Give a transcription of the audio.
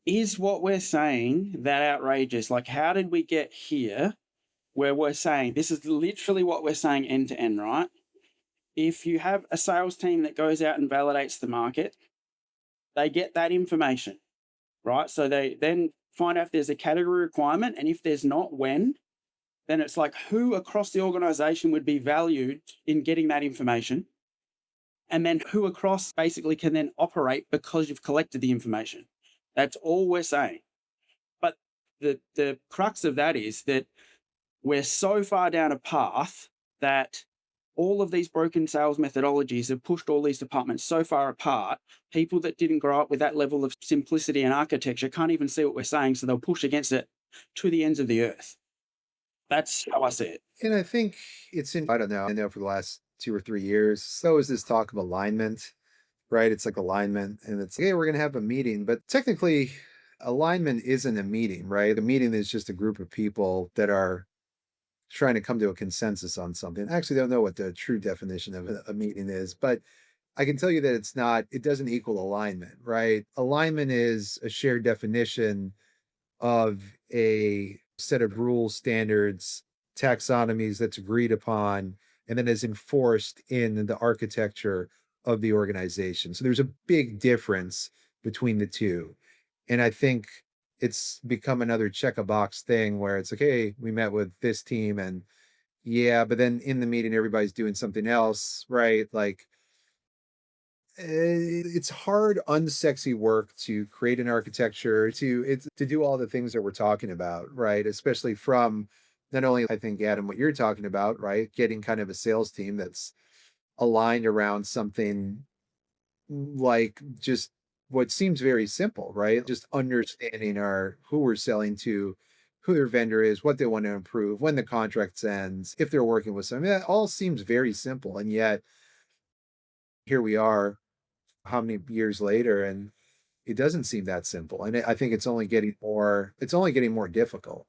is what we're saying that outrageous? Like, how did we get here where we're saying this is literally what we're saying end to end, right? If you have a sales team that goes out and validates the market, they get that information, right? So they then find out if there's a category requirement, and if there's not, when. Then it's like who across the organization would be valued in getting that information, and then who across basically can then operate because you've collected the information. That's all we're saying. But the crux of that is that we're so far down a path that all of these broken sales methodologies have pushed all these departments so far apart. People that didn't grow up with that level of simplicity and architecture can't even see what we're saying, so they'll push against it to the ends of the earth. That's how I see it. And I think I don't know, I know for the last 2 or 3 years, so is this talk of alignment, right? It's like alignment, and it's, hey, we're going to have a meeting. But technically, alignment isn't a meeting, right? A meeting is just a group of people that are trying to come to a consensus on something. I actually don't know what the true definition of a meeting is, but I can tell you that it doesn't equal alignment, right? Alignment is a shared definition of a set of rules, standards, taxonomies that's agreed upon, and then is enforced in the architecture of the organization. So there's a big difference between the two. And I think it's become another check a box thing where it's like, hey, we met with this team and yeah, but then in the meeting, everybody's doing something else, right? Like, it's hard, unsexy work to create an architecture, to do all the things that we're talking about, right? Especially from not only, I think, Adam, what you're talking about, right? Getting kind of a sales team that's aligned around something like just what seems very simple, right? Just understanding our who we're selling to, who their vendor is, what they want to improve, when the contract ends, if they're working with some. That all seems very simple, and yet here we are how many years later, and it doesn't seem that simple. And I think it's only getting more difficult.